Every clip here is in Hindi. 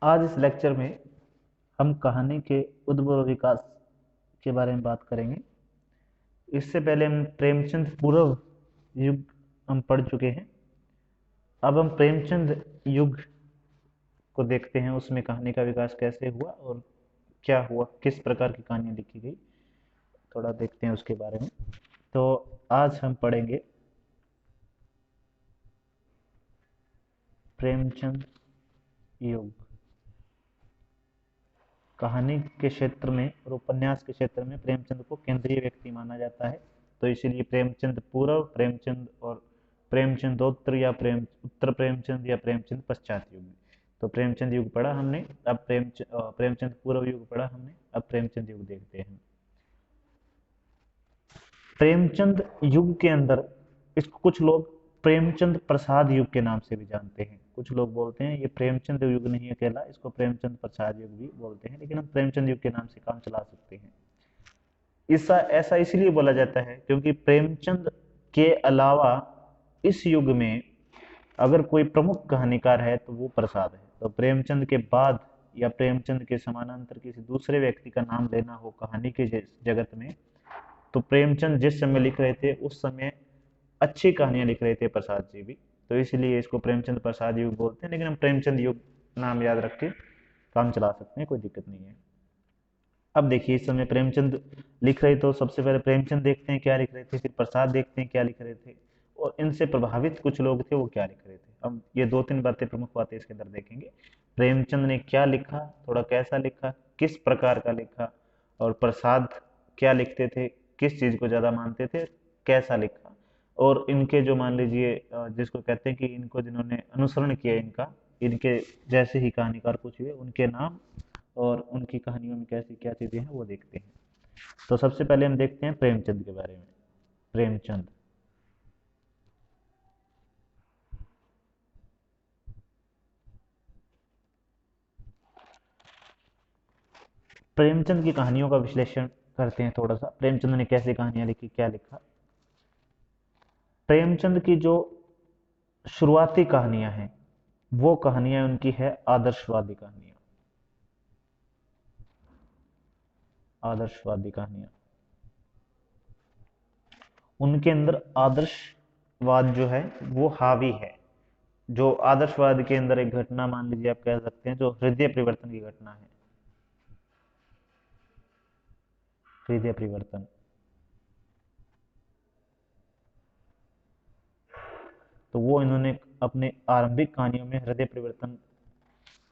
आज इस लेक्चर में हम कहानी के उद्भव और विकास के बारे में बात करेंगे। इससे पहले हम प्रेमचंद पूर्व युग हम पढ़ चुके हैं। अब हम प्रेमचंद युग को देखते हैं, उसमें कहानी का विकास कैसे हुआ और क्या हुआ, किस प्रकार की कहानियाँ लिखी गई, थोड़ा देखते हैं उसके बारे में। तो आज हम पढ़ेंगे प्रेमचंद युग। कहानी के क्षेत्र में और उपन्यास के क्षेत्र में प्रेमचंद को केंद्रीय व्यक्ति माना जाता है। तो इसीलिए प्रेमचंद पूर्व, प्रेमचंद और प्रेमचंदोत्तर या उत्तर प्रेमचंद या प्रेमचंद पश्चात युग। तो प्रेमचंद युग पढ़ा हमने, अब प्रेमचंद पूर्व युग पढ़ा हमने, अब प्रेमचंद युग देखते हैं। प्रेमचंद युग के अंदर इसको कुछ लोग प्रेमचंद प्रसाद युग के नाम से भी जानते हैं। कुछ लोग बोलते हैं ये प्रेमचंद युग नहीं अकेला, इसको प्रेमचंद प्रसाद युग भी बोलते हैं, लेकिन हम प्रेमचंद युग के नाम से काम चला सकते हैं। ऐसा ऐसा इसलिए बोला जाता है क्योंकि प्रेमचंद के अलावा इस युग में अगर कोई प्रमुख कहानीकार है तो वो प्रसाद है। तो प्रेमचंद के बाद या प्रेमचंद के समानांतर किसी दूसरे व्यक्ति का नाम लेना हो कहानी के जगत में, तो प्रेमचंद जिस समय लिख रहे थे उस समय अच्छी कहानियां लिख रहे थे प्रसाद जी भी, तो इसलिए इसको प्रेमचंद प्रसाद युग बोलते हैं। लेकिन हम प्रेमचंद युग नाम याद रख के काम चला सकते हैं, कोई दिक्कत नहीं है। अब देखिए इस समय प्रेमचंद लिख रहे, तो सबसे पहले प्रेमचंद देखते हैं क्या लिख रहे थे, फिर प्रसाद देखते हैं क्या लिख रहे थे, और इनसे प्रभावित कुछ लोग थे वो क्या लिख रहे थे। अब ये दो तीन बातें, प्रमुख बातें इसके अंदर देखेंगे। प्रेमचंद ने क्या लिखा, थोड़ा कैसा लिखा, किस प्रकार का लिखा, और प्रसाद क्या लिखते थे, किस चीज को ज्यादा मानते थे, कैसा लिखा, और इनके जो मान लीजिए जिसको कहते हैं कि इनको जिन्होंने अनुसरण किया, इनका इनके जैसे ही कहानीकार कुछ हुए, उनके नाम और उनकी कहानियों में कैसी क्या चीजें हैं वो देखते हैं। तो सबसे पहले हम देखते हैं प्रेमचंद के बारे में। प्रेमचंद प्रेमचंद की कहानियों का विश्लेषण करते हैं थोड़ा सा। प्रेमचंद ने कैसे कहानियां लिखी, क्या लिखा। प्रेमचंद की जो शुरुआती कहानियां हैं वो कहानियां उनकी है आदर्शवादी कहानियां। आदर्शवादी कहानियां, उनके अंदर आदर्शवाद जो है वो हावी है। जो आदर्शवाद के अंदर एक घटना मान लीजिए, आप कह सकते हैं जो हृदय परिवर्तन की घटना है। हृदय परिवर्तन, तो वो इन्होंने अपने आरंभिक कहानियों में हृदय परिवर्तन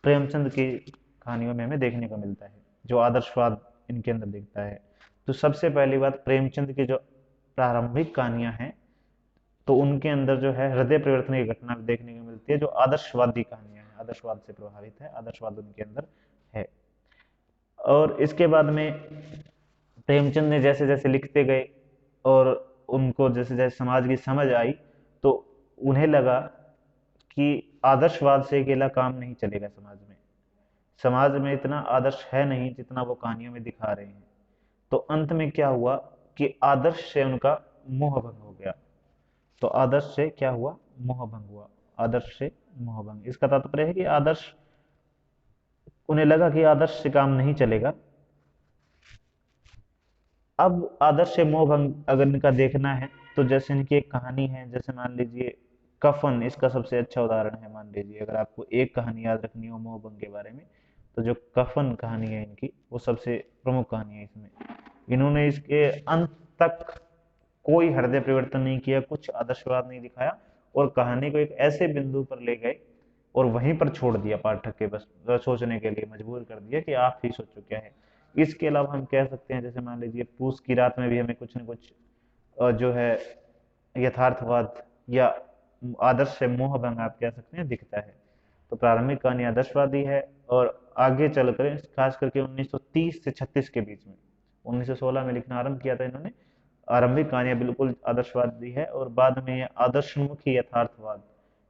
प्रेमचंद की कहानियों में हमें देखने को मिलता है, जो आदर्शवाद इनके अंदर दिखता है। तो सबसे पहली बात, प्रेमचंद की जो प्रारंभिक कहानियां हैं तो उनके अंदर जो है हृदय परिवर्तन की घटना देखने को मिलती है, जो आदर्शवादी कहानियां हैं, आदर्शवाद से प्रभावित है, आदर्शवाद उनके अंदर है। और इसके बाद में प्रेमचंद ने जैसे जैसे लिखते गए और उनको जैसे जैसे समाज की समझ आई, तो उन्हें लगा कि आदर्शवाद से अकेला काम नहीं चलेगा। समाज में इतना आदर्श है नहीं जितना वो कहानियों में दिखा रहे हैं। तो अंत में क्या हुआ कि आदर्श से उनका मोह भंग हो गया। तो आदर्श से क्या हुआ, मोह भंग हुआ। आदर्श से मोह भंग, इसका तात्पर्य है कि आदर्श, उन्हें लगा कि आदर्श से काम नहीं चलेगा। अब आदर्श से मोह भंग अगर इनका देखना है तो जैसे इनकी एक कहानी है, जैसे मान लीजिए कफन, इसका सबसे अच्छा उदाहरण है। मान लीजिए अगर आपको एक कहानी याद रखनी हो मोह भंग के बारे में, तो जो कफन कहानी है इनकी, वो सबसे प्रमुख कहानी है। इसमें इन्होंने इसके अंत तक कोई हृदय परिवर्तन नहीं किया, कुछ आदर्शवाद नहीं दिखाया, और कहानी को एक ऐसे बिंदु पर ले गए और वहीं पर छोड़ दिया पाठक के, बस सोचने के लिए मजबूर कर दिया कि आप ही सोचो क्या है। इसके अलावा हम कह सकते हैं, जैसे मान लीजिए पूस की रात में भी हमें कुछ न कुछ जो है यथार्थवाद या आदर्श से मोह भंग आप कह सकते हैं दिखता है। तो प्रारंभिक कहानी आदर्शवादी है, और आगे चलकर खास करके 1930 से 36 के बीच में, 1916 में लिखना आरंभ किया था इन्होंने, आरंभिक कहानियां बिल्कुल आदर्शवादी है, और बाद में ये आदर्शमुखी यथार्थवाद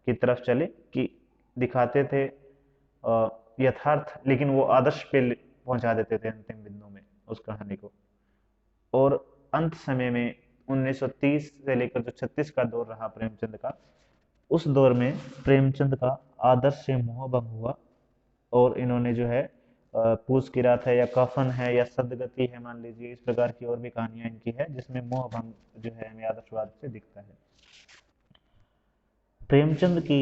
की तरफ चले कि दिखाते थे यथार्थ, लेकिन वो आदर्श पे पहुंचा देते थे अंतिम बिंदु में उस कहानी को। और अंत समय में 1930 से लेकर जो 36 का दौर रहा प्रेमचंद का, उस दौर में प्रेमचंद का आदर्श से मोह भंग हुआ, और इन्होंने जो है पूस की रात है या कफन है या सदगति है, मान लीजिए इस प्रकार की और भी कहानियां इनकी है जिसमें मोह भंग जो है हमें आदर्शवाद से दिखता है। प्रेमचंद की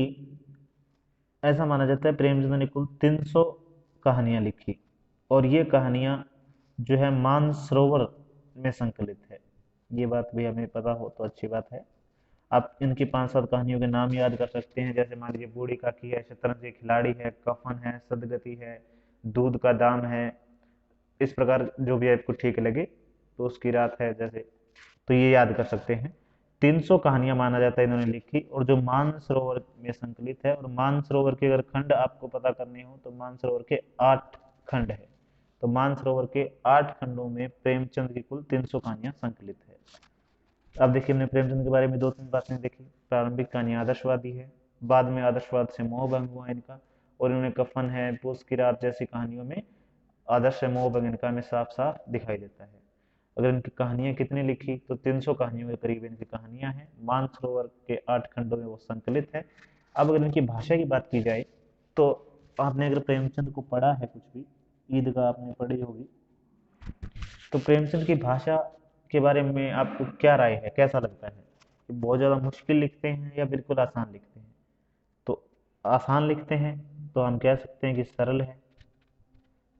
ऐसा माना जाता है प्रेमचंद ने कुल 300 कहानियां लिखी, और ये कहानियां जो है मानसरोवर में संकलित है। ये बात भी हमें पता हो तो अच्छी बात है। आप इनकी 5-7 कहानियों के नाम याद कर सकते हैं, जैसे मान लीजिए बूढ़ी काकी है, शतरंज के खिलाड़ी है, कफन है, सदगति है, दूध का दाम है, इस प्रकार जो भी आपको ठीक लगे, तो उसकी रात है जैसे, तो ये याद कर सकते हैं। 300 कहानियां माना जाता है इन्होंने लिखी, और जो मानसरोवर में संकलित है, और मानसरोवर के अगर खंड आपको पता करने हो तो मानसरोवर के 8 खंड है। तो मानसरोवर के 8 खंडों में प्रेमचंद की कुल 300 कहानियां संकलित है। अब देखिए हमने प्रेमचंद के बारे में 2-3 बातें देखी। प्रारंभिक कहानी आदर्शवादी है, बाद में आदर्शवाद से मोह भंग हुआ इनका, और इन्होंने कफन है, पूस की रात जैसी कहानियों में आदर्श से मोह भंग इनका में साफ साफ दिखाई देता है। अगर इनकी कहानियां कितनी लिखी तो 300 कहानियों के करीब इनकी कहानियां हैं, मानसरोवर के 8 खंडों में वो संकलित है। अब अगर इनकी भाषा की बात की जाए तो आपने अगर प्रेमचंद को पढ़ा है, कुछ भी ईद का आपने पढ़ी होगी, तो प्रेमचंद की भाषा के बारे में आपको क्या राय है, कैसा लगता है कि बहुत ज़्यादा मुश्किल लिखते हैं या बिल्कुल आसान लिखते हैं? तो आसान लिखते हैं तो हम कह सकते हैं कि सरल है,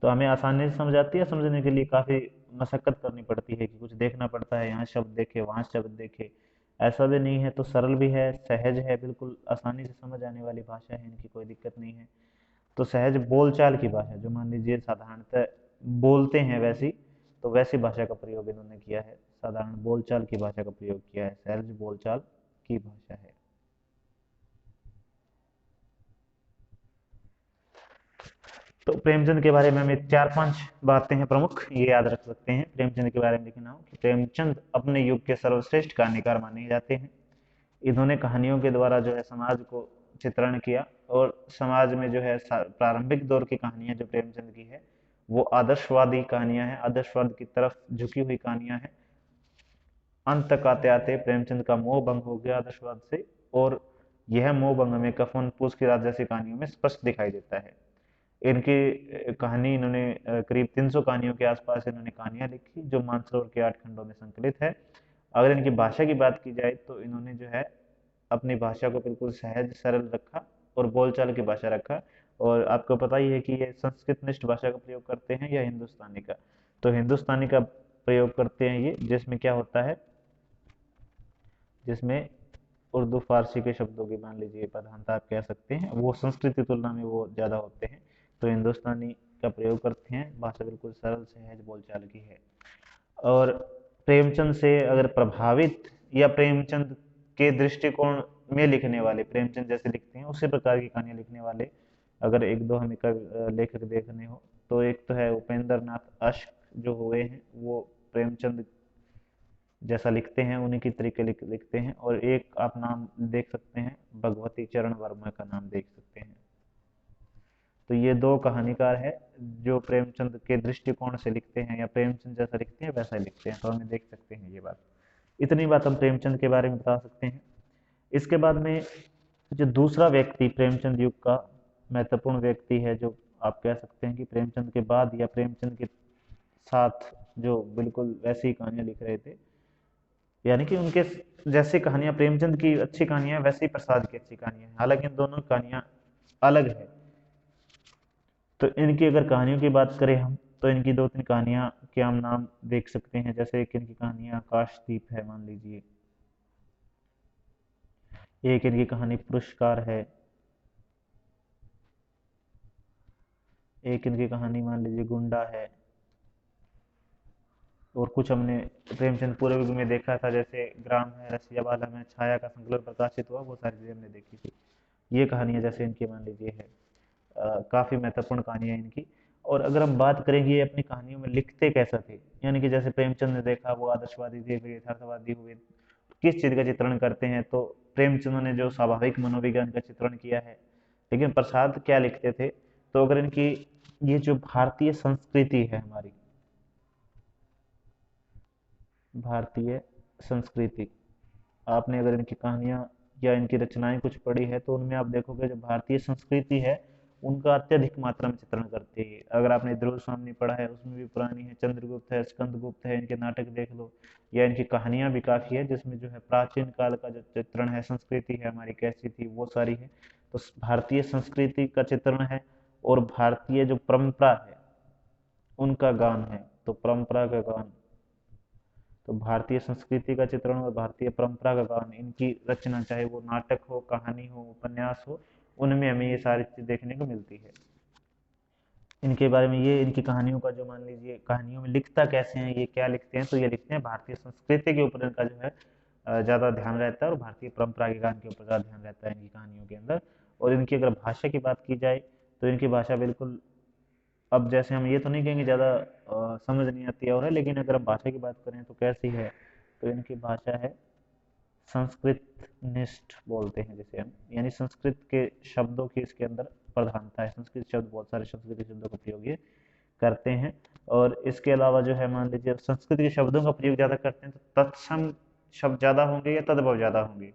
तो हमें आसानी से समझ आती है। समझने के लिए काफ़ी मशक्कत करनी पड़ती है कि कुछ देखना पड़ता है, यहाँ शब्द देखे वहाँ शब्द देखे, ऐसा भी नहीं है। तो सरल भी है, सहज है, बिल्कुल आसानी से समझ आने वाली भाषा है, इनकी कोई दिक्कत नहीं है। तो सहज बोलचाल की भाषा, जो मान लीजिए साधारणतः बोलते हैं वैसी, तो वैसी भाषा का प्रयोग इन्होंने किया है, साधारण बोलचाल की भाषा का प्रयोग किया है, सहज बोलचाल की भाषा है। तो प्रेमचंद के बारे में हमें 4-5 बातें हैं प्रमुख, ये याद रख सकते हैं प्रेमचंद के बारे में लिखना हो कि प्रेमचंद अपने युग के सर्वश्रेष्ठ कहानीकार माने जाते हैं। इन्होंने कहानियों के द्वारा जो है समाज को चित्रण किया, और समाज में जो है प्रारंभिक दौर की कहानियां जो प्रेमचंद की है वो आदर्शवादी कहानियां हैं, आदर्शवाद की तरफ झुकी हुई कहानियां हैं। अंत तक आते आते प्रेमचंद का मोह भंग हो गया आदर्शवाद से, और यह मोह भंग हमें कफन, पूस की रात जैसी कहानियों में स्पष्ट दिखाई देता है। इनकी कहानी, इन्होंने करीब 300 कहानियों के आसपास इन्होंने कहानियां लिखी जो मानसरोवर के 8 खंडों में संकलित है। अगर इनकी भाषा की बात की जाए तो इन्होंने जो है अपनी भाषा को बिल्कुल सहज सरल रखा, और बोलचाल की भाषा रखा। और आपको पता ही है कि ये संस्कृत निष्ठ भाषा का प्रयोग करते हैं या हिंदुस्तानी का। तो हिंदुस्तानी का प्रयोग करते हैं ये, जिसमें क्या होता है, जिसमें उर्दू फारसी के शब्दों की मान लीजिए प्रधानता आप कह सकते हैं, वो संस्कृत की तुलना में वो ज़्यादा होते हैं। तो हिंदुस्तानी का प्रयोग करते हैं, भाषा बिल्कुल सरल सहज बोलचाल की है। और प्रेमचंद से अगर प्रभावित या प्रेमचंद के दृष्टिकोण में लिखने वाले, प्रेमचंद जैसे लिखते हैं उसी प्रकार की कहानियां लिखने वाले अगर एक दो हमें लेखक देखने हो, तो एक तो है उपेंद्र नाथ अश्क, जो हुए हैं वो प्रेमचंद जैसा लिखते हैं, उन्हीं की तरीके लिखते हैं। और एक आप नाम देख सकते हैं, भगवती चरण वर्मा का नाम देख सकते हैं। तो ये दो कहानीकार है जो प्रेमचंद के दृष्टिकोण से लिखते हैं, या प्रेमचंद जैसा लिखते हैं वैसा ही लिखते हैं, तो हमें देख सकते हैं ये बात। इतनी बात हम प्रेमचंद के बारे में बता सकते हैं। इसके बाद में जो दूसरा व्यक्ति प्रेमचंद युग का महत्वपूर्ण व्यक्ति है, जो आप कह सकते हैं कि प्रेमचंद के बाद या प्रेमचंद के साथ जो बिल्कुल वैसी ही कहानियां लिख रहे थे, यानी कि उनके जैसी कहानियां, प्रेमचंद की अच्छी कहानियां वैसी प्रसाद की अच्छी कहानियां हैं, हालांकि इन दोनों कहानियां अलग है। तो इनकी अगर कहानियों की बात करें हम, तो इनकी 2-3 कहानियां के हम नाम देख सकते हैं। जैसे एक इनकी कहानियां आकाशदीप है मान लीजिए, एक इनकी कहानी पुरस्कार है, एक इनकी कहानी मान लीजिए गुंडा है, और कुछ हमने प्रेमचंद पूरे युग में देखा था, जैसे ग्राम है, रसिया वाला में, छाया का संकलन प्रकाशित हुआ, वो सारी चीजें हमने देखी थी। ये कहानियां जैसे इनकी मान लीजिए है, काफी महत्वपूर्ण कहानियां इनकी। और अगर हम बात करें कि ये अपनी कहानियों में लिखते कैसा थे, यानी कि जैसे प्रेमचंद ने देखा वो आदर्शवादी थे, फिर यथार्थवादी हुए, किस चीज का चित्रण करते हैं, तो प्रेमचंद ने जो स्वाभाविक मनोविज्ञान का चित्रण किया है। लेकिन प्रसाद क्या लिखते थे, तो अगर इनकी ये जो भारतीय संस्कृति है हमारी, भारतीय संस्कृति, आपने अगर इनकी कहानियां या इनकी रचनाएं कुछ पढ़ी है तो उनमें आप देखोगे जो भारतीय संस्कृति है उनका अत्यधिक मात्रा में चित्रण करती है। अगर आपने ध्रुव स्वामी पढ़ा है उसमें भी पुरानी है, चंद्रगुप्त है, स्कंदगुप्त है, इनके नाटक देख लो, या इनकी कहानियां भी काफी है जिसमें जो है प्राचीन काल का जो चित्रण है, संस्कृति है हमारी कैसी थी वो सारी है। तो भारतीय संस्कृति का चित्रण है और भारतीय जो परंपरा है उनका गान है। तो परंपरा का गान, तो भारतीय संस्कृति का चित्रण और भारतीय परंपरा का गान, इनकी रचना चाहे वो नाटक हो, कहानी हो, उपन्यास हो, उनमें हमें ये सारी चीज देखने को मिलती है। इनके बारे में ये इनकी कहानियों का जो मान लीजिए कहानियों में लिखता कैसे हैं, ये क्या लिखते हैं, तो ये लिखते हैं भारतीय संस्कृति के ऊपर इनका जो है ज्यादा ध्यान रहता है और भारतीय परंपरा के गान के ऊपर ज्यादा ध्यान रहता है इनकी कहानियों के अंदर। और इनकी अगर भाषा की बात की जाए तो इनकी भाषा बिल्कुल, अब जैसे हम ये तो नहीं कहेंगे ज़्यादा समझ नहीं आती है और है, लेकिन अगर हम भाषा की बात करें तो कैसी है, तो इनकी भाषा है संस्कृत निष्ठ बोलते हैं जिसे हम, यानी संस्कृत के शब्दों की इसके अंदर प्रधानता है। संस्कृत शब्द, बहुत सारे संस्कृत शब्दों का प्रयोग ये करते हैं। और इसके अलावा जो है मान लीजिए संस्कृत के शब्दों का प्रयोग ज़्यादा करते हैं तो तत्सम शब्द ज़्यादा होंगे या तद्भव ज़्यादा होंगे।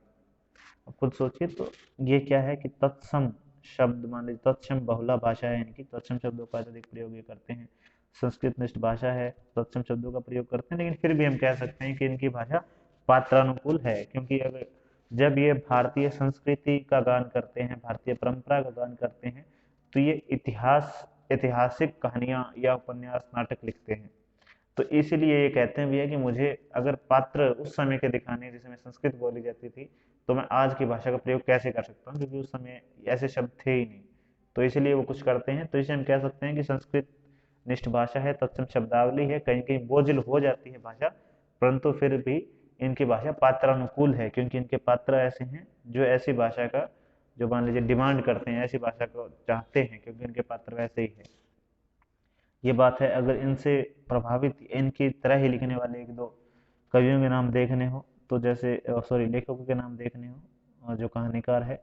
अब खुद सोचिए, तो ये क्या है कि तत्सम शब्द, मान लीजिए तत्सम बहुला भाषा है इनकी, तत्सम शब्दों का अधिक प्रयोग ये करते हैं। संस्कृत निष्ठ भाषा है, तत्सम शब्दों का प्रयोग करते हैं, लेकिन फिर भी हम कह सकते हैं कि इनकी भाषा पात्रानुकूल है, क्योंकि अगर जब ये भारतीय संस्कृति का गान करते हैं, भारतीय परंपरा का गान करते हैं, तो ये ऐतिहासिक कहानियां या उपन्यास नाटक लिखते हैं। तो इसीलिए ये कहते हैं भैया कि मुझे अगर पात्र उस समय के दिखाने हैं जिसमें संस्कृत बोली जाती थी, तो मैं आज की भाषा का प्रयोग कैसे कर सकता हूँ, क्योंकि उस समय ऐसे शब्द थे ही नहीं। तो इसलिए वो कुछ करते हैं। तो इसे हम कह सकते हैं कि संस्कृत निष्ठ भाषा है, तत्सम शब्दावली है, कहीं कहीं बोझिल हो जाती है भाषा, परंतु फिर भी इनकी भाषा पात्रानुकूल है, क्योंकि इनके पात्र ऐसे हैं जो ऐसी भाषा का जो मान लीजिए डिमांड करते हैं, ऐसी भाषा को चाहते हैं, क्योंकि इनके पात्र वैसे ही है। ये बात है। अगर इनसे प्रभावित इनकी तरह ही लिखने वाले एक दो कवियों के नाम देखने हो, तो जैसे सॉरी लेखकों के नाम देखने हो और जो कहानीकार है,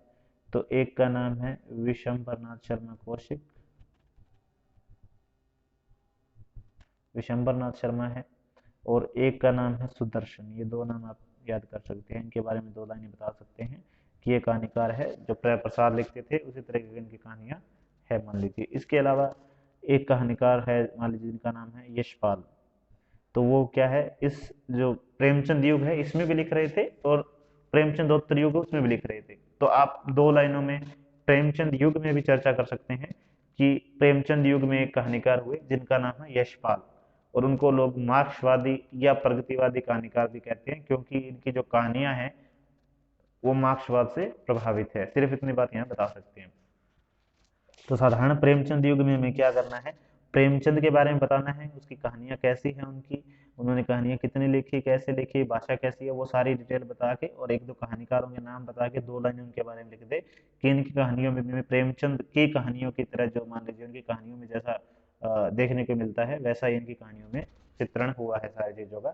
तो एक का नाम है विशंबरनाथ शर्मा कौशिक, विशंबरनाथ शर्मा है, और एक का नाम है सुदर्शन। ये दो नाम आप याद कर सकते हैं, इनके बारे में दो लाइनें बता सकते हैं कि ये कहानीकार है जो प्रिय प्रसाद लिखते थे उसी तरह की इनकी कहानियां है मान लीजिए। इसके अलावा एक कहानीकार है मान लीजिए जिनका नाम है यशपाल, तो वो क्या है, इस जो प्रेमचंद युग है इसमें भी लिख रहे थे और प्रेमचंदोत्तर युग उसमें भी लिख रहे थे। तो आप दो लाइनों में प्रेमचंद युग में भी चर्चा कर सकते हैं कि प्रेमचंद युग में एक कहानीकार हुए जिनका नाम है यशपाल, और उनको लोग मार्क्सवादी या प्रगतिवादी कहानीकार भी कहते हैं, क्योंकि इनकी जो कहानियां हैं वो मार्क्सवाद से प्रभावित है। सिर्फ इतनी बात यहाँ बता सकते हैं। तो साधारण प्रेमचंद युग में हमें क्या करना है, प्रेमचंद के बारे में बताना है, उसकी कहानियां कैसी हैं, उनकी उन्होंने कहानियां कितनी लिखी, कैसे लिखी, भाषा कैसी है, वो सारी डिटेल बता के और एक दो कहानीकारों के नाम बता के दो लाइन उनके बारे में लिख दे कि इनकी कहानियों में प्रेमचंद की कहानियों की तरह जो मान लीजिए उनकी कहानियों में जैसा देखने को मिलता है वैसा ही इनकी कहानियों में चित्रण हुआ है सारी चीजों का।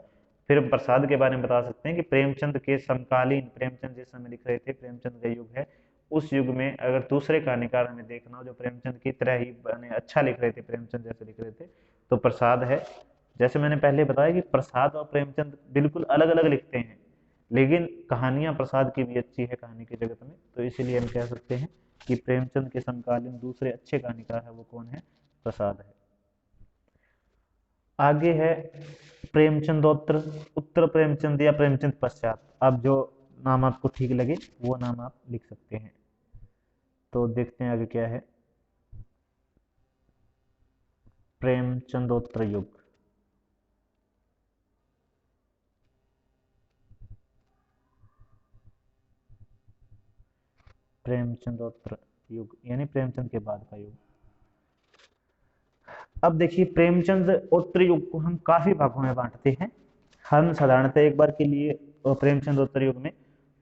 फिर प्रसाद के बारे में बता सकते हैं कि प्रेमचंद के समकालीन, प्रेमचंद जिस समय लिख रहे थे, प्रेमचंद का युग है, उस युग में अगर दूसरे कहानीकार हमें देखना हो जो प्रेमचंद की तरह ही अच्छा लिख रहे थे, प्रेमचंद जैसे लिख रहे थे, तो प्रसाद है। जैसे मैंने पहले बताया कि प्रसाद और प्रेमचंद बिल्कुल अलग अलग लिखते हैं, लेकिन कहानियां प्रसाद की भी अच्छी है कहानी की जगत में, तो इसीलिए हम कह सकते हैं कि प्रेमचंद के समकालीन दूसरे अच्छे कहानीकार है वो कौन है, प्रसाद है। आगे है प्रेमचंदोत्तर, उत्तर प्रेमचंद या प्रेमचंद पश्चात, अब जो नाम आपको ठीक लगे वो नाम आप लिख सकते हैं। तो देखते हैं आगे क्या है, प्रेमचंदोत्तर युग। प्रेमचंदोत्तर युग यानी प्रेमचंद के बाद का युग। अब देखिए प्रेमचंद उत्तर युग को हम काफी भागों में बांटते हैं। हम साधारणतः एक बार के लिए प्रेमचंद उत्तर युग में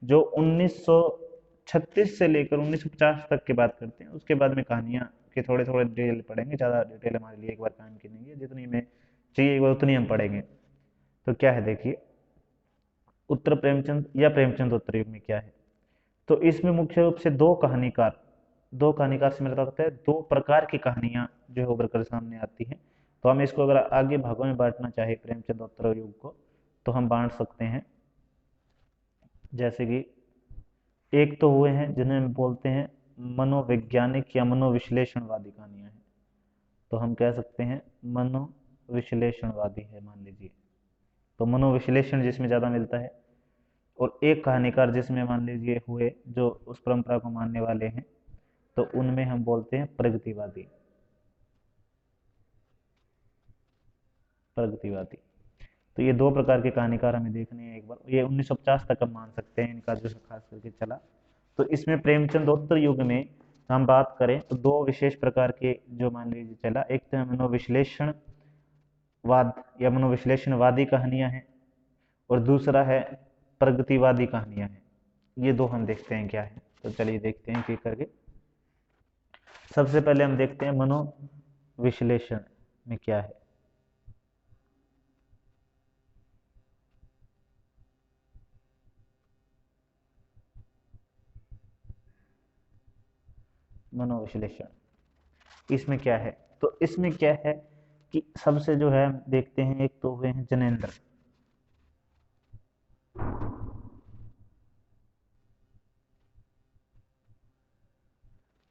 जो 1936 से लेकर 1950 तक की बात करते हैं, उसके बाद में कहानियां के थोड़े थोड़े डिटेल पढ़ेंगे, ज्यादा डिटेल हमारे लिए एक बार काम की नहीं है, जितनी में चाहिए एक बार उतनी हम पढ़ेंगे। तो क्या है देखिए, उत्तर प्रेमचंद या प्रेमचंद उत्तर युग में क्या है, तो इसमें मुख्य रूप से दो कहानीकार से मिलता होता है, दो प्रकार की कहानियां जो है उभर कर सामने आती हैं। तो हम इसको अगर आगे भागों में बांटना चाहे प्रेमचंद उत्तर युग को, तो हम बांट सकते हैं। जैसे कि एक तो हुए हैं जिन्हें हम बोलते हैं मनोवैज्ञानिक या मनोविश्लेषणवादी कहानियां हैं। तो हम कह सकते हैं मनोविश्लेषणवादी है, मान लीजिए। तो मनोविश्लेषण जिसमें ज़्यादा मिलता है, और एक कहानीकार जिसमें मान लीजिए हुए जो उस परंपरा को मानने वाले हैं, तो उनमें हम बोलते हैं प्रगतिवादी। प्रगतिवादी। तो ये दो प्रकार के कहानीकार हमें देखने हैं। एक बार ये 1950 तक हम मान सकते हैं इनका जो खास करके चला। तो इसमें प्रेमचंदोत्तर युग में हम बात करें तो दो विशेष प्रकार के जो मान लीजिए चला, एक तो मनोविश्लेषणवाद या मनोविश्लेषणवादी कहानियां हैं, और दूसरा है प्रगतिवादी कहानियां हैं। ये दो हम देखते हैं क्या है। तो चलिए देखते हैं एक करके। सबसे पहले हम देखते हैं मनोविश्लेषण में क्या है। मनोविश्लेषण इसमें क्या है, तो इसमें क्या है कि सबसे जो है देखते हैं, एक तो हुए हैं जनेन्द्र।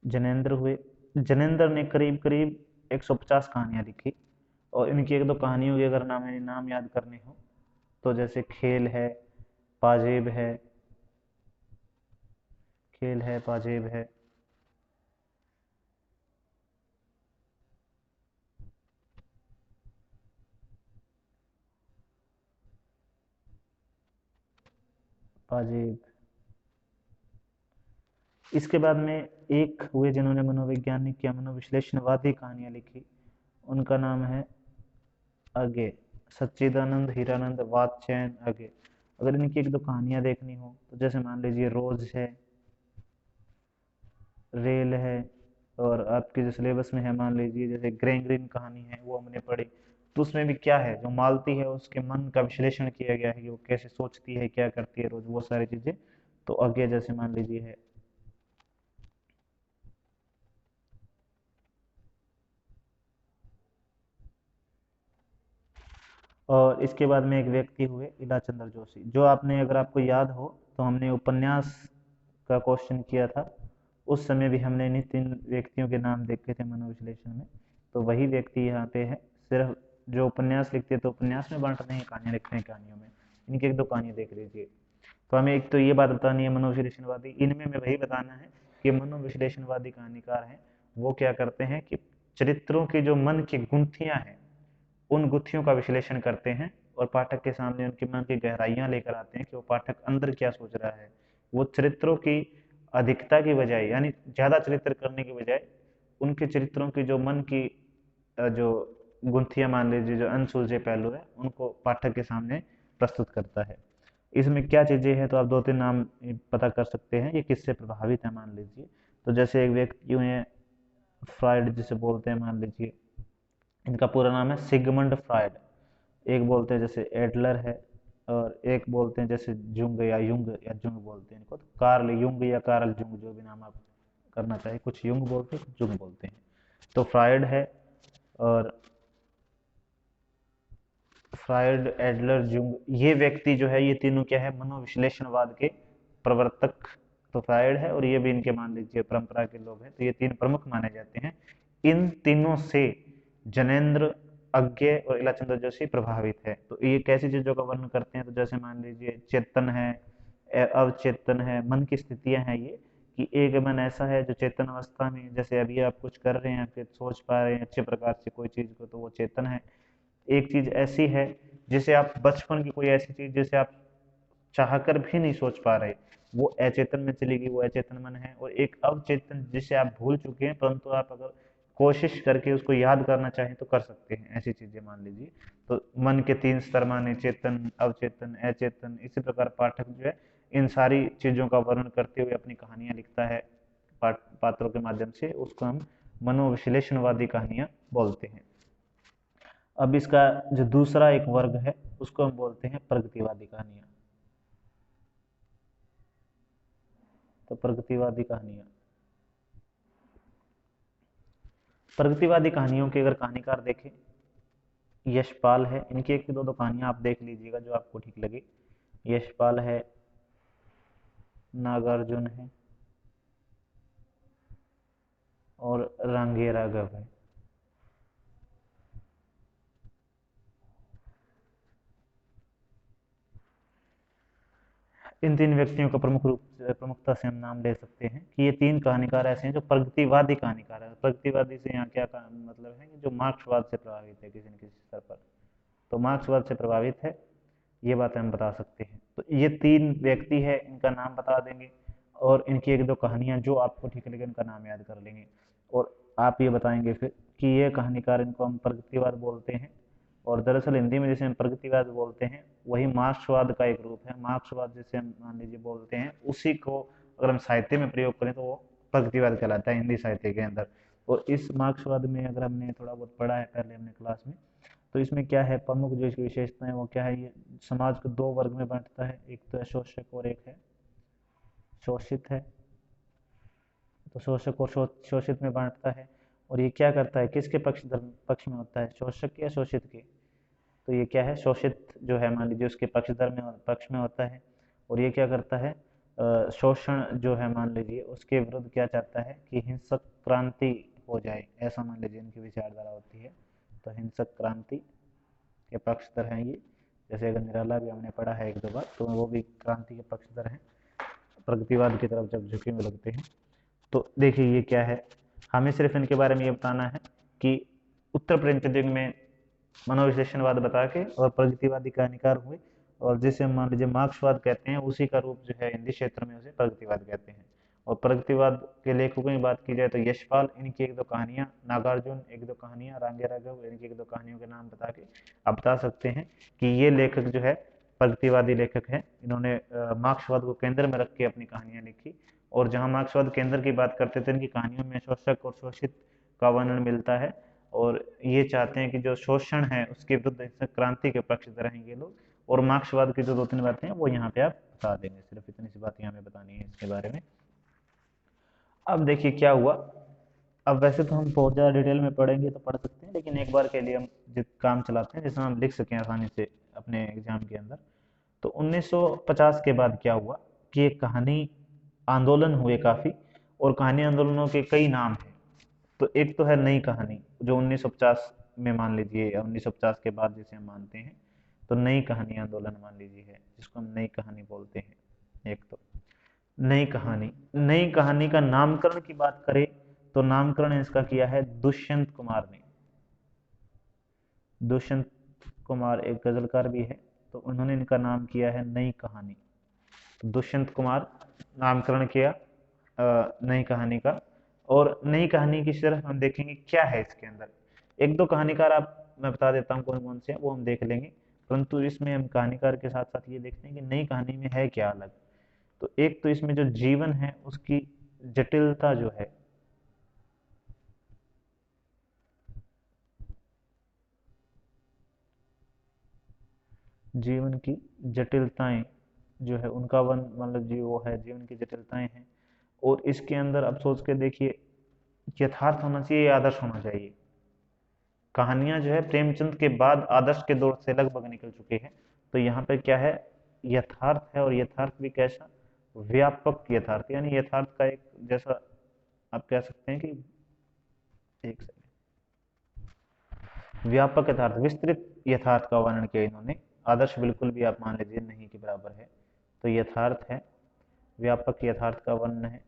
जनेन्द्र हुए। जनेन्द्र ने करीब करीब 150 कहानियां लिखी, और इनकी एक दो कहानियों के अगर नाम याद करने हो तो जैसे खेल है, पाजेब है, खेल है, पाजेब है, पाजेब। इसके बाद में एक हुए जिन्होंने मनोवैज्ञानिक या मनोविश्लेषणवादी कहानियां लिखी, उनका नाम है अगे। सच्चिदानंद, हीरानंद, वात्स्यायन, अगे। अगर इनकी एक दो कहानियां देखनी हो तो जैसे मान लीजिए रोज है, रेल है, और आपके जो सिलेबस में है मान लीजिए जैसे ग्रेंग्रीन कहानी है, वो हमने पढ़ी। तो उसमें भी क्या है, जो मालती है उसके मन का विश्लेषण किया गया है कि वो कैसे सोचती है, क्या करती है रोज, वो सारी चीजें। तो आगे जैसे मान लीजिए है। और इसके बाद में एक व्यक्ति हुए इलाचंद्र जोशी, जो आपने अगर आपको याद हो तो हमने उपन्यास का क्वेश्चन किया था, उस समय भी हमने इन्हीं तीन व्यक्तियों के नाम देखे थे मनोविश्लेषण में। तो वही व्यक्ति यहाँ पे है। सिर्फ जो उपन्यास लिखते हैं तो उपन्यास में बांटते हैं, कहानियां लिखते हैं कहानियों में। इनकी एक दो कहानियां देख लीजिए। तो हमें एक तो ये बात बतानी है मनोविश्लेषणवादी, इनमें में वही बताना है कि मनोविश्लेषणवादी कहानीकार हैं, वो क्या करते हैं कि चरित्रों की जो मन की गुंथियां हैं, उन गुत्थियों का विश्लेषण करते हैं, और पाठक के सामने उनके मन की गहराइयां लेकर आते हैं कि वो पाठक अंदर क्या सोच रहा है। वो चरित्रों की अधिकता की बजाय, यानी ज्यादा चरित्र करने की बजाय, उनके चरित्रों की जो मन की जो गुंथियां मान लीजिए, जो अनसुलझे पहलू है, उनको पाठक के सामने प्रस्तुत करता है। इसमें क्या चीजें हैं, तो आप दो तीन नाम पता कर सकते हैं ये किससे प्रभावित है मान लीजिए। तो जैसे एक व्यक्ति हुए फ्राइड जिसे बोलते हैं, मान लीजिए इनका पूरा नाम है सिगमंड फ्राइड। एक बोलते हैं जैसे एडलर है, और एक बोलते हैं जैसे जुंग बोलते हैं इनको, तो कार्ल युंग या कार्ल जुंग, जो भी नाम आप करना चाहे, कुछ युंग बोलते हैं, कुछ जुंग बोलते हैं। तो फ्राइड है, और फ्राइड, एडलर, जुंग, ये व्यक्ति जो है, ये तीनों क्या है, मनोविश्लेषणवाद के प्रवर्तक। तो फ्राइड है, और ये भी इनके मान लीजिए परंपरा के लोग हैं। तो ये तीन प्रमुख माने जाते हैं। इन तीनों से जनेन्द्र, अज्ञे और इलाचंद्र जोशी प्रभावित है। तो ये कैसी चीजों का वर्णन करते हैं, तो जैसे मान लीजिए चेतन है, अवचेतन है, मन की स्थितियां हैं ये, कि एक मन ऐसा है जो चेतन अवस्था में, जैसे अभी आप कुछ कर रहे हैं, फिर सोच पा रहे हैं अच्छे प्रकार से कोई चीज को, तो वो चेतन है। एक चीज ऐसी है जिसे आप बचपन की कोई ऐसी चीज जिसे आप चाहकर भी नहीं सोच पा रहे, वो अचेतन में चली गई, वो अचेतन मन है। और एक अवचेतन जिसे आप भूल चुके हैं, परंतु आप अगर कोशिश करके उसको याद करना चाहें तो कर सकते हैं, ऐसी चीजें मान लीजिए। तो मन के तीन स्तर माने, चेतन, अवचेतन, अचेतन। इसी प्रकार पाठक जो है इन सारी चीजों का वर्णन करते हुए अपनी कहानियां लिखता है पात्रों के माध्यम से, उसको हम मनोविश्लेषणवादी कहानियां बोलते हैं। अब इसका जो दूसरा एक वर्ग है, उसको हम बोलते हैं प्रगतिवादी कहानियां। तो प्रगतिवादी कहानियां, प्रगतिवादी कहानियों के अगर कहानीकार देखें, यशपाल है। इनकी एक दो दो कहानियां आप देख लीजिएगा जो आपको ठीक लगे। यशपाल है, नागार्जुन है, और रांगे राघव है। इन तीन व्यक्तियों का प्रमुखता से हम नाम ले सकते हैं कि ये तीन कहानीकार ऐसे हैं जो प्रगतिवादी कहानीकार है। प्रगतिवादी से यहाँ क्या मतलब है कि जो मार्क्सवाद से प्रभावित है किसी न किसी स्तर पर, तो मार्क्सवाद से प्रभावित है, ये बातें हम बता सकते हैं। तो ये तीन व्यक्ति है, इनका नाम बता देंगे और इनकी एक दो कहानियां जो आपको ठीक लगे उनका नाम याद कर लेंगे। और आप ये बताएंगे फिर कि ये कहानीकार, इनको हम प्रगतिवाद बोलते हैं। और दरअसल हिंदी में जिसे हम प्रगतिवाद बोलते हैं वही मार्क्सवाद का एक रूप है। मार्क्सवाद जिसे हम मान लीजिए बोलते हैं, उसी को अगर हम साहित्य में प्रयोग करें तो वो प्रगतिवाद कहलाता है हिंदी साहित्य के अंदर। और इस मार्क्सवाद में अगर हमने थोड़ा बहुत पढ़ा है पहले हमने क्लास में, तो इसमें क्या है, प्रमुख जो इसकी विशेषता है वो क्या है, ये समाज को दो वर्ग में बांटता है, एक तो है शोषक और एक है शोषित है। तो शोषक और शोषित में बांटता है। और ये क्या करता है, किसके पक्ष में होता है, शोषक के या शोषित के। तो ये क्या है, शोषित जो है मान लीजिए उसके पक्ष में होता है। और ये क्या करता है, शोषण जो है मान लीजिए उसके विरुद्ध क्या चाहता है कि हिंसक क्रांति हो जाए, ऐसा मान लीजिए इनकी विचारधारा होती है। तो हिंसक क्रांति के पक्षधर हैं ये। जैसे अगर निराला भी हमने पढ़ा है एक दो बार, तो वो भी क्रांति के पक्षधर हैं, प्रगतिवाद की तरफ जब झुके हुए लगते हैं। तो देखिए ये क्या है, हमें सिर्फ इनके बारे में ये बताना है कि उत्तर प्रेमचंद युग में मनोविश्लेषणवाद बता के और प्रगतिवादी कहानीकार हुए, और जिसे हम मान लीजिए मार्क्सवाद कहते हैं उसी का रूप जो है हिंदी क्षेत्र में उसे प्रगतिवाद कहते हैं। और प्रगतिवाद के लेखकों की बात की जाए तो यशपाल, इनकी एक दो कहानियां, नागार्जुन एक दो कहानियां, रांगे राघव इनकी एक दो कहानियों के नाम बता के आप बता सकते हैं कि ये लेखक जो है प्रगतिवादी लेखक हैं। इन्होंने मार्क्सवाद को केंद्र में रख के अपनी कहानियां लिखी। और जहां मार्क्सवाद केंद्र की बात करते थे, इनकी कहानियों में शोषक और शोषित का वर्णन मिलता है। और ये चाहते हैं कि जो शोषण है उसके विरुद्ध क्रांति के पक्षधर हैं ये लोग। और मार्क्सवाद की जो दो तीन बातें हैं वो यहाँ पे आप बता देंगे, सिर्फ इतनी सी बातें हमें बतानी है इसके बारे में। अब देखिए क्या हुआ। अब वैसे तो हम बहुत ज़्यादा डिटेल में पढ़ेंगे तो पढ़ सकते हैं, लेकिन एक बार के लिए हम जिस काम चलाते हैं जिसमें हम लिख सकें आसानी से अपने एग्जाम के अंदर। तो 1950 के बाद क्या हुआ कि एक कहानी आंदोलन हुए काफ़ी, और कहानी आंदोलनों के कई नाम हैं। तो एक तो है नई कहानी, जो 1950 में मान लीजिए, 1950 के बाद जिसे हम मानते हैं, तो नई कहानी आंदोलन मान लीजिए है, जिसको हम नई कहानी बोलते हैं। एक तो नई कहानी का नामकरण की बात करें तो नामकरण इसका किया है दुष्यंत कुमार ने। दुष्यंत कुमार एक गजलकार भी है, तो उन्होंने इनका नाम किया है नई कहानी। तो दुष्यंत कुमार नामकरण किया नई कहानी का। और नई कहानी की तरफ हम देखेंगे क्या है इसके अंदर। एक दो कहानीकार आप मैं बता देता हूँ कौन कौन से हैं, वो हम देख लेंगे। परंतु इसमें हम कहानीकार के साथ साथ ये देखते हैं कि नई कहानी में है क्या अलग। तो एक तो इसमें जो जीवन है उसकी जटिलता जो है, जीवन की जटिलताएं जो है उनका वन मतलब जी वो है, जीवन की जटिलताएं हैं। और इसके अंदर अब सोच के देखिए, यथार्थ होना चाहिए या आदर्श होना चाहिए। कहानियां जो है प्रेमचंद के बाद आदर्श के दौर से लगभग निकल चुके हैं। तो यहाँ पे क्या है, यथार्थ है। और यथार्थ भी कैसा, व्यापक यथार्थ, यानी यथार्थ का एक जैसा आप कह सकते हैं कि एक व्यापक यथार्थ, विस्तृत यथार्थ का वर्णन किया इन्होंने। आदर्श बिल्कुल भी आप मान लीजिए नहीं के बराबर है। तो यथार्थ है, व्यापक यथार्थ का वर्णन है।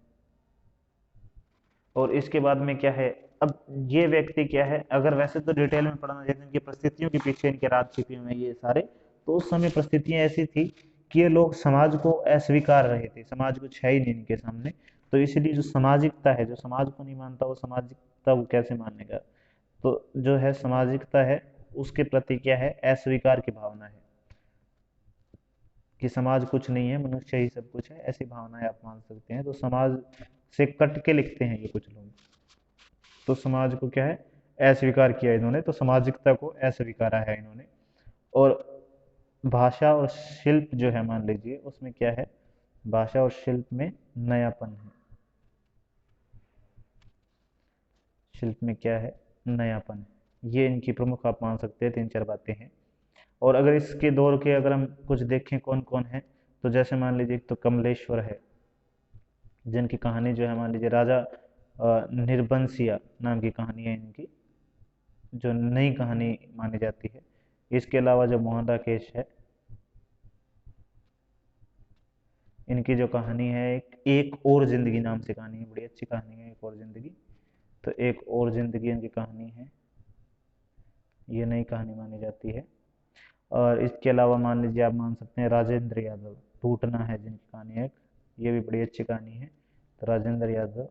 और इसके बाद में क्या है, अब ये व्यक्ति क्या है, अगर वैसे तो डिटेल में पढ़ना, जैसे इनकी परिस्थितियों के पीछे इनके राज छिपे हुए हैं ये सारे। तो उस समय परिस्थितियां ऐसी थी कि ये लोग समाज को अस्वीकार रहे थे, समाज कुछ है ही नहीं इनके सामने। तो इसलिए जो सामाजिकता है, जो समाज को नहीं मानता वो सामाजिकता को कैसे मानेगा। तो जो है सामाजिकता है, उसके प्रति क्या है, अस्वीकार की भावना है कि समाज कुछ नहीं है, मनुष्य ही सब कुछ है, ऐसी भावनाएं आप मान सकते हैं। तो समाज से कट के लिखते हैं ये कुछ लोग। तो समाज को क्या है, अस्वीकार किया इन्होंने, तो सामाजिकता को अस्वीकारा है इन्होंने। और भाषा और शिल्प जो है मान लीजिए उसमें क्या है, भाषा और शिल्प में नयापन है। शिल्प में क्या है, नयापन है। ये इनकी प्रमुख आप मान सकते हैं तीन चार बातें हैं। और अगर इसके दौर के अगर हम कुछ देखें कौन कौन है, तो जैसे मान लीजिए तो कमलेश्वर है, जिनकी कहानी जो है मान लीजिए राजा निर्बंसिया नाम की कहानी है इनकी, जो नई कहानी मानी जाती है। इसके अलावा जो मोहन राकेश है, इनकी जो कहानी है एक और जिंदगी नाम से कहानी है, बड़ी अच्छी कहानी है एक और जिंदगी। तो एक और जिंदगी इनकी कहानी है, ये नई कहानी मानी जाती है। और इसके अलावा मान लीजिए आप मान सकते हैं राजेंद्र यादव, टूटना है जिनकी कहानी है, ये भी बड़ी अच्छी कहानी है। तो राजेंद्र यादव,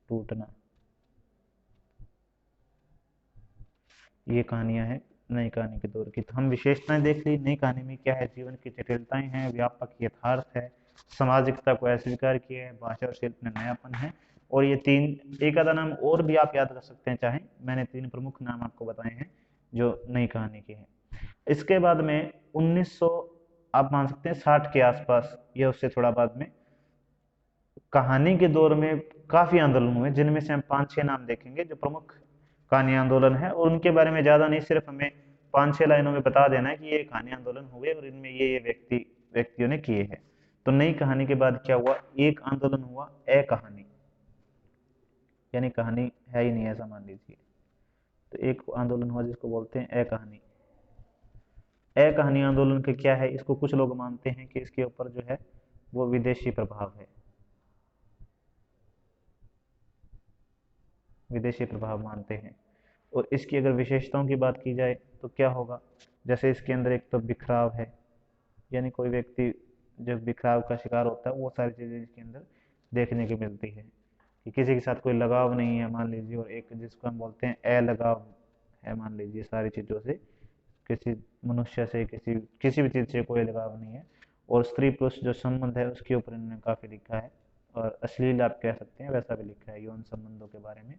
टूटना, ये कहानियां हैं नई कहानी के दौर की। तो हम विशेषताएं देख ली, नई कहानी में क्या है, जीवन की जटिलताएं हैं, व्यापक यथार्थ है, सामाजिकता को अस्वीकार किया है, भाषा और शिल्प में नयापन है। और ये तीन, एक आधा नाम और भी आप याद कर सकते हैं चाहें, मैंने तीन प्रमुख नाम आपको बताए हैं जो नई कहानी के हैं। इसके बाद में 1900, आप मान सकते हैं 60 के आसपास, या उससे थोड़ा बाद में, कहानी के दौर में काफी आंदोलन हुए, जिनमें से हम 5-6 नाम देखेंगे जो प्रमुख कहानी आंदोलन है। और उनके बारे में ज्यादा नहीं, सिर्फ हमें 5-6 लाइनों में बता देना है कि ये कहानी आंदोलन हुए और इनमें ये व्यक्तियों ने किए हैं। तो नई कहानी के बाद क्या हुआ, एक आंदोलन हुआ, ए कहानी, यानी कहानी है ही नहीं ऐसा मान लीजिए। तो एक आंदोलन हुआ जिसको बोलते हैं ए कहानी। ए कहानी आंदोलन के क्या है, इसको कुछ लोग मानते हैं कि इसके ऊपर जो है वो विदेशी प्रभाव है, विदेशी प्रभाव मानते हैं। और इसकी अगर विशेषताओं की बात की जाए तो क्या होगा, जैसे इसके अंदर एक तो बिखराव है, यानी कोई व्यक्ति जब बिखराव का शिकार होता है वो सारी चीज़ें इसके अंदर देखने को मिलती है, कि किसी के साथ कोई लगाव नहीं है मान लीजिए, और एक जिसको हम बोलते हैं अलगाव है मान लीजिए, सारी चीज़ों से, किसी मनुष्य से, किसी भी चीज़ से कोई लगाव नहीं है। और स्त्री पुरुष जो संबंध है उसके ऊपर इन्होंने काफ़ी लिखा है, और अश्लील आप कह सकते हैं वैसा भी लिखा है, यौन संबंधों के बारे में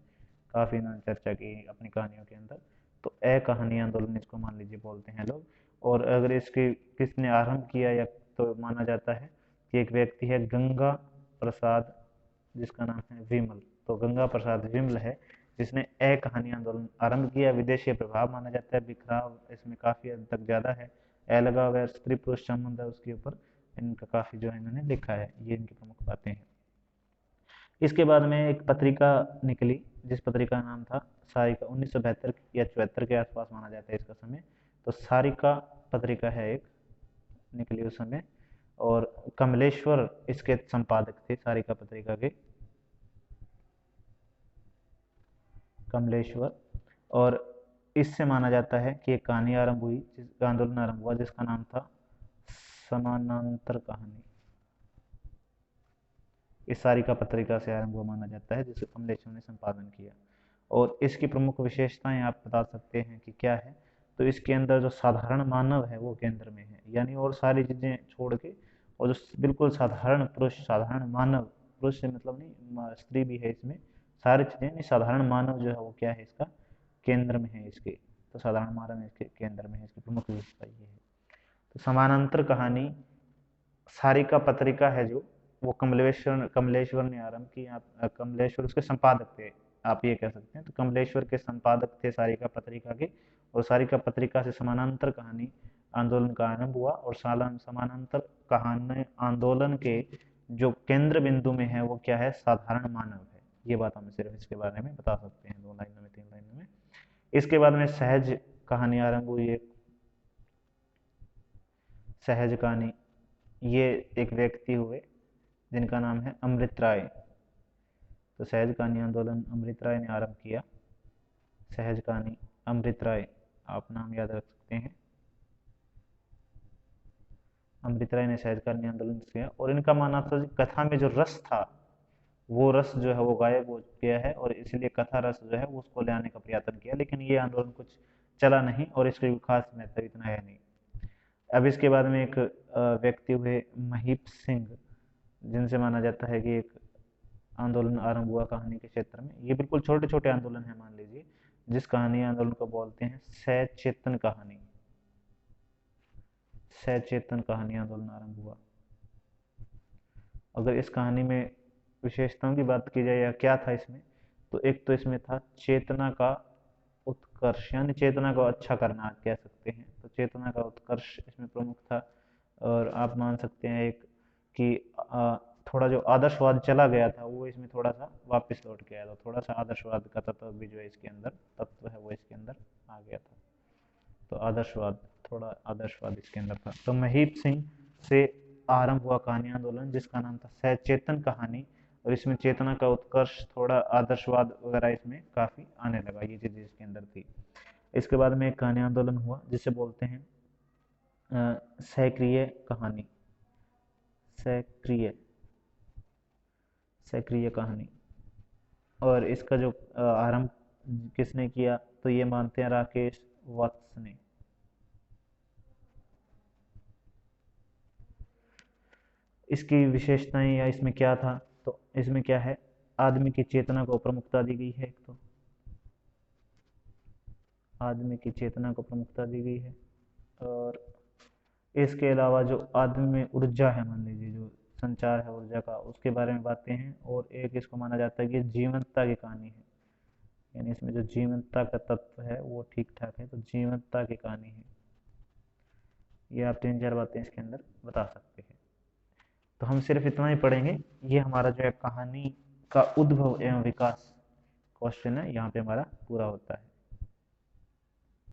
काफ़ी इन्होंने चर्चा की अपनी कहानियों के अंदर। तो ए कहानी आंदोलन इसको मान लीजिए बोलते हैं लोग। और अगर इसके किसने आरंभ किया, या तो माना जाता है कि एक व्यक्ति है गंगा प्रसाद, जिसका नाम है विमल। तो गंगा प्रसाद विमल है जिसने ए कहानी आंदोलन आरंभ किया। विदेशी प्रभाव माना जाता है, बिखराव इसमें काफ़ी हद तक ज़्यादा है, अलगाव है, स्त्री पुरुष संबंध है, उसके ऊपर इनका काफ़ी जो है इन्होंने लिखा है। ये इनकी प्रमुख बातें हैं। इसके बाद में एक पत्रिका निकली, जिस पत्रिका का नाम था सारिका, 1972 या 74 के आसपास माना जाता है इसका समय। तो सारिका पत्रिका है एक, निकली उस समय, और कमलेश्वर इसके संपादक थे सारिका पत्रिका के, कमलेश्वर। और इससे माना जाता है कि एक कहानी आरंभ हुई, जिस आंदोलन आरंभ हुआ, जिसका नाम था समानांतर कहानी। इस सारिका पत्रिका से आरंभ हुआ माना जाता है, जिसे कमलेश्वर ने संपादन किया। और इसकी प्रमुख विशेषताएं आप बता सकते हैं कि क्या है। तो इसके अंदर जो साधारण मानव है वो केंद्र में है, यानी और सारी चीजें छोड़ के, और जो बिल्कुल साधारण पुरुष, साधारण मानव, पुरुष से मतलब नहीं, स्त्री भी है इसमें, सारी चीजें नहीं, साधारण मानव जो है वो क्या है, इसका केंद्र में है इसके। तो साधारण मानव इसके केंद्र में है, इसकी प्रमुख विशेषता ये है। तो समानांतर कहानी सारिका पत्रिका है जो, वो कमलेश्वर ने आरंभ की। कमलेश्वर उसके संपादक थे, आप ये कह सकते हैं। तो कमलेश्वर के संपादक थे सारिका पत्रिका के, और सारिका पत्रिका से समानांतर कहानी आंदोलन का आरंभ हुआ। और समानांतर कहानी आंदोलन के जो केंद्र बिंदु में है वो क्या है, साधारण मानव है। ये बात हम सिर्फ इसके बारे में बता सकते हैं 2 लाइनों में, 3 लाइनों में। इसके बाद में सहज कहानी आरंभ हुई है, सहज कहानी। ये एक व्यक्ति हुए जिनका नाम है अमृत राय। तो सहज कहानी आंदोलन अमृत राय ने आरंभ किया। सहज कहानी अमृत राय, आप नाम याद रख सकते हैं, अमृत राय ने सहज कहानी आंदोलन किया। और इनका मानना था कि कथा में जो रस था, वो रस जो है वो गायब हो गया है, और इसलिए कथा रस जो है वो उसको ले आने का प्रयत्न किया, लेकिन ये आंदोलन कुछ चला नहीं, और इसके खास महत्व इतना है नहीं। अब इसके बाद में एक व्यक्ति हुए महीप सिंह, जिनसे माना जाता है कि एक आंदोलन आरंभ हुआ कहानी के क्षेत्र में। ये बिल्कुल छोटे छोटे आंदोलन है मान लीजिए, जिस कहानी आंदोलन को बोलते हैं सचेतन कहानी। सचेतन कहानी आंदोलन आरंभ हुआ। अगर इस कहानी में विशेषताओं की बात की जाए या क्या था इसमें, तो एक तो इसमें था चेतना का उत्कर्ष, यानी चेतना को अच्छा करना आप कह सकते हैं। तो चेतना का उत्कर्ष इसमें प्रमुख था। और आप मान सकते हैं एक कि थोड़ा जो आदर्शवाद चला गया था वो इसमें थोड़ा सा वापस लौट के आया था, थोड़ा सा आदर्शवाद का तत्व भी जो है इसके अंदर तत्व है वो इसके अंदर आ गया था। तो आदर्शवाद, थोड़ा आदर्शवाद इसके अंदर था। तो महीप सिंह से आरंभ हुआ कहानी आंदोलन जिसका नाम था सचेतन कहानी, और इसमें चेतना का उत्कर्ष, थोड़ा आदर्शवाद वगैरह इसमें काफी आने लगा, ये चीज इसके अंदर थी। इसके बाद में एक कहानी आंदोलन हुआ जिसे बोलते हैं सक्रिय कहानी, सक्रिय सक्रिय कहानी। और इसका जो आरंभ किसने किया, तो ये मानते हैं राकेश वत्स ने। इसकी विशेषताएं या इसमें क्या था, तो इसमें क्या है, आदमी की चेतना को प्रमुखता दी गई है। एक तो आदमी की चेतना को प्रमुखता दी गई है, और इसके अलावा जो आदमी में ऊर्जा है, मान लीजिए जो संचार है ऊर्जा का, उसके बारे में बातें हैं। और एक इसको माना जाता है कि जीवंतता की कहानी है, यानी इसमें जो जीवंतता का तत्व है वो ठीक ठाक है, तो जीवंतता की कहानी है। ये आप 3-4 बातें इसके अंदर बता सकते हैं। तो हम सिर्फ इतना ही पढ़ेंगे। ये हमारा जो है कहानी का उद्भव एवं विकास क्वेश्चन है, यहाँ पे हमारा पूरा होता है।